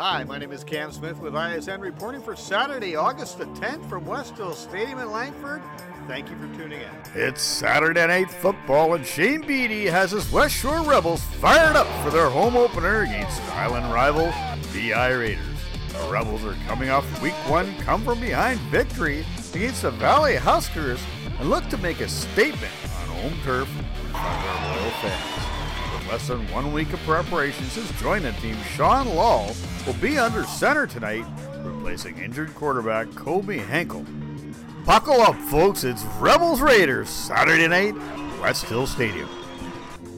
Hi, my name is Cam Smith with ISN reporting for Saturday, August the 10th from Westhills Stadium in Langford. Thank you for tuning in. It's Saturday Night Football, and Shane Beatty has his West Shore Rebels fired up for their home opener against island rival BI Raiders. The Rebels are coming off Week 1 come-from-behind victory against the Valley Huskers and look to make a statement on home turf in front of their loyal fans. With less than 1 week of preparation since joining the team, Sean Law will be under center tonight, replacing injured quarterback Kobe Henkel. Buckle up, folks. It's Rebels Raiders Saturday night, Westhills Stadium.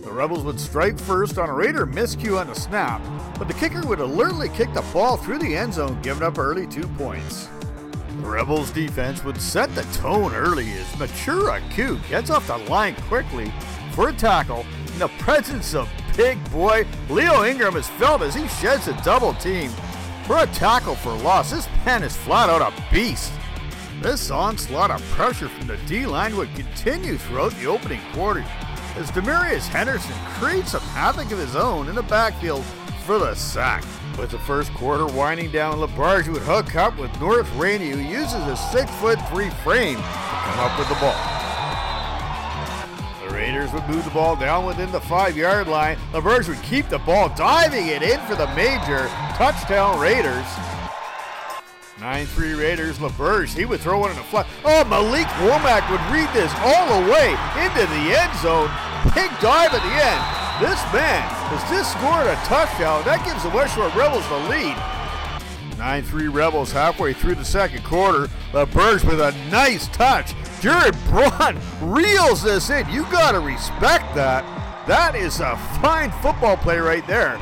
The Rebels would strike first on a Raider miscue on the snap, but the kicker would alertly kick the ball through the end zone, giving up early 2 points. The Rebels defense would set the tone early as Matura Q gets off the line quickly for a tackle, and the presence of big boy Leo Ingram is felt as he sheds a double team for a tackle for loss. This man is flat out a beast. This onslaught of pressure from the D-line would continue throughout the opening quarter as Demarius Henderson creates some havoc of his own in the backfield for the sack. With the first quarter winding down, LaBarge would hook up with North Rainey, who uses a 6'3" frame to come up with the ball. The Raiders would move the ball down within the 5-yard line. LaBarge would keep the ball, diving it in for the major touchdown Raiders. 9-3 Raiders, LaBarge, he would throw it in the flat. Oh, Malik Womack would read this all the way into the end zone. Big dive at the end. This man has just scored a touchdown. That gives the West Shore Rebels the lead. 9-3 Rebels halfway through the second quarter. LaBarge with a nice touch. Jared Braun reels this in. You got to respect that. That is a fine football play right there.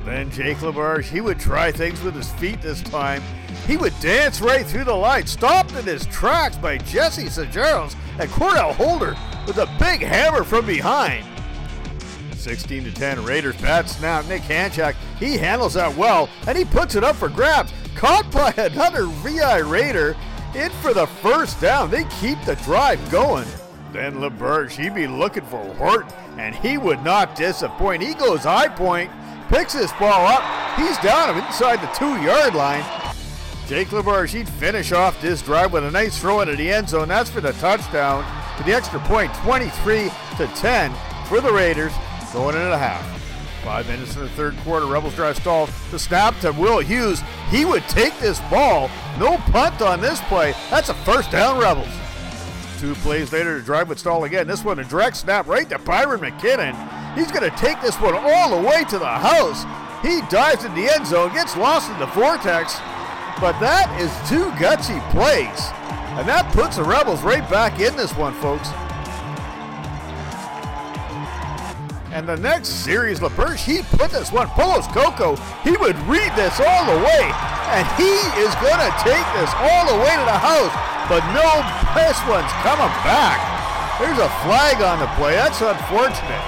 Then Jake LaBarge, he would try things with his feet this time. He would dance right through the line, stopped in his tracks by Jesse Sajeros and Cordell Holder with a big hammer from behind. 16-10 Raiders, bad snap. Nick Hanchak, he handles that well, and he puts it up for grabs. Caught by another VI Raider in for the first down. They keep the drive going. Then LaBarge, he'd be looking for Horton, and he would not disappoint. He goes high point, picks this ball up. He's down him inside the 2-yard line. Jake LaBarge, he'd finish off this drive with a nice throw into the end zone. That's for the touchdown with the extra point, 23-10 for the Raiders going into the half. 5 minutes in the third quarter, Rebels drive stalled. The snap to Will Hughes. He would take this ball. No punt on this play. That's a first down, Rebels. 2 plays later, the drive would stall again. This one a direct snap right to Byron McKinnon. He's going to take this one all the way to the house. He dives in the end zone, gets lost in the vortex. But that is 2 gutsy plays. And that puts the Rebels right back in this one, folks. And the next series, LaBarge, he put this one. Polos Coco, he would read this all the way. And he is going to take this all the way to the house. But no, this one's coming back. There's a flag on the play. That's unfortunate.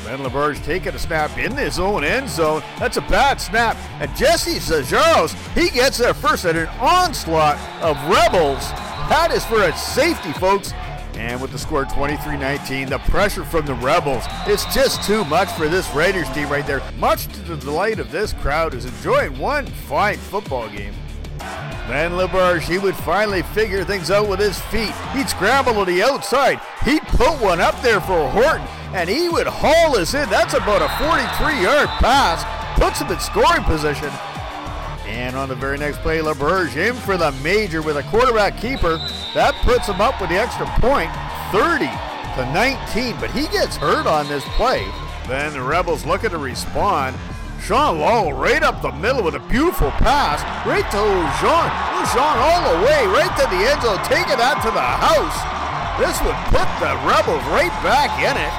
Then LaBarge taking a snap in his own end zone. That's a bad snap. And Jesse Sajeros, he gets there first at an onslaught of Rebels. That is for a safety, folks. And with the score 23-19, the pressure from the Rebels, it's just too much for this Raiders team right there. Much to the delight of this crowd who's enjoying one fine football game. Then LaBarge, he would finally figure things out with his feet. He'd scramble to the outside. He'd put one up there for Horton, and he would haul this in. That's about a 43-yard pass. Puts him in scoring position. And on the very next play, LaBarge in for the major with a quarterback keeper. That puts him up with the extra point, 30-19. But he gets hurt on this play. Then the Rebels looking to respond. Sean Law right up the middle with a beautiful pass right to Jean. Jean all the way right to the end zone, taking that to the house. This would put the Rebels right back in it.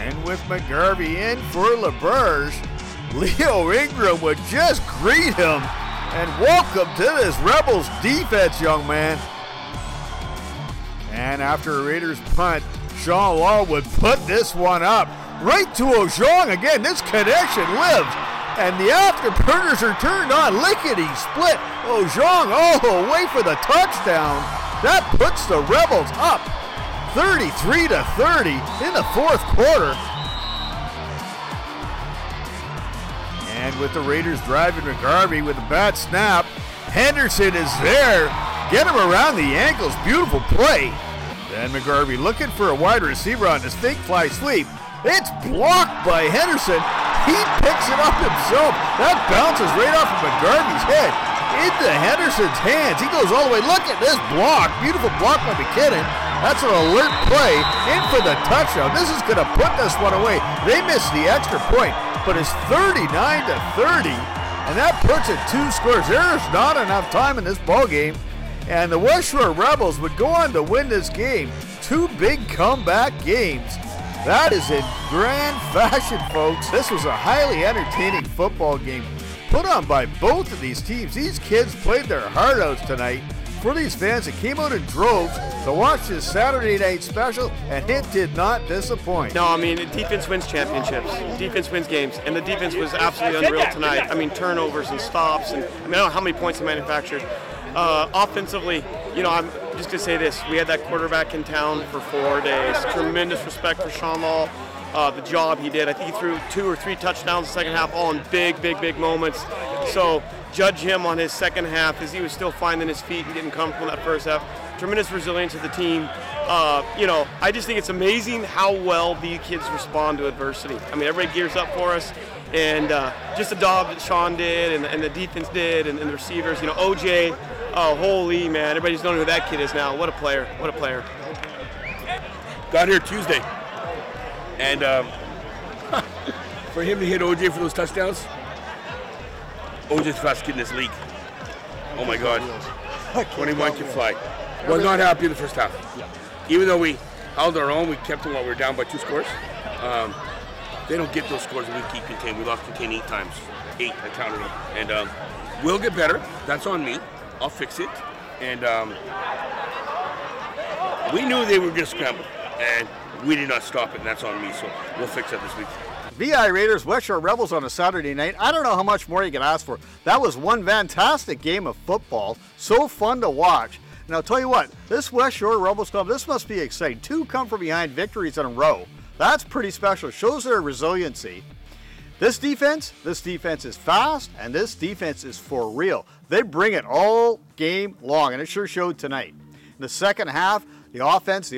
And with McGarvey in for LaBarge, Leo Ingram would just greet him and welcome to this Rebels defense, young man. And after a Raiders punt, Sean Law would put this one up right to Ojong. Again, this connection lives. And the afterburners are turned on. Lickety split. Ojong all the way for the touchdown. That puts the Rebels up 33-30 in the fourth quarter. And with the Raiders driving McGarvey with a bad snap, Henderson is there. Get him around the ankles. Beautiful play. Then McGarvey looking for a wide receiver on his fake fly sweep. It's blocked by Henderson. He picks it up himself. That bounces right off of McGarvey's head into Henderson's hands. He goes all the way. Look at this block. Beautiful block by McKinnon. That's an alert play in for the touchdown. This is going to put this one away. They missed the extra point, but it's 39-30, and that puts it 2 scores. There's not enough time in this ball game, and the Westshore Rebels would go on to win this game. 2 big comeback games. That is in grand fashion, folks. This was a highly entertaining football game put on by both of these teams. These kids played their heart out tonight. For these fans that came out in droves to watch this Saturday night special, and it did not disappoint. No, I mean, defense wins championships. Defense wins games, and the defense was absolutely unreal tonight. I mean, turnovers and stops, and I don't know how many points they manufactured. Offensively, I'm just going to say this. We had that quarterback in town for 4 days. Tremendous respect for Sean Law, the job he did. I think he threw 2 or 3 touchdowns in the second half, all in big moments. So judge him on his second half as he was still finding his feet and getting comfortable in that first half. Tremendous resilience of the team. I just think it's amazing how well these kids respond to adversity. I mean, everybody gears up for us. And just the job that Sean did and the defense did and the receivers. OJ, holy man, everybody's knowing who that kid is now. What a player, what a player. Got here Tuesday. And for him to hit OJ for those touchdowns, OJ's the fastest kid in this league. Oh my God. 21 can fly. Was not happy in the first half. Even though we held our own, we kept them while we were down by 2 scores. They don't get those scores when we keep contained. We lost contain 8 times. 8, I counted them. And we'll get better. That's on me. I'll fix it. And we knew they were going to scramble. And we did not stop it, and that's on me. So we'll fix that this week. VI Raiders, Westshore Rebels on a Saturday night. I don't know how much more you can ask for. That was one fantastic game of football. So fun to watch. And I'll tell you what, this Westshore Rebels club, this must be exciting. 2 come from behind victories in a row. That's pretty special. Shows their resiliency. This defense is fast, and this defense is for real. They bring it all game long, and it sure showed tonight. In the second half, the offense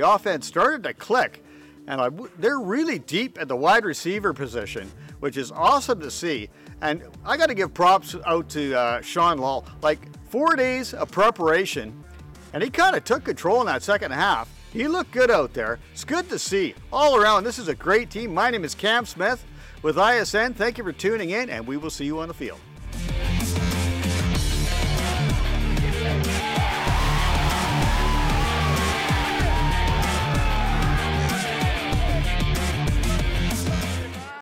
started to click. And they're really deep at the wide receiver position, which is awesome to see. And I got to give props out to Sean Law. Like 4 days of preparation, and he kind of took control in that second half. He looked good out there. It's good to see. All around, this is a great team. My name is Cam Smith with ISN. Thank you for tuning in, and we will see you on the field.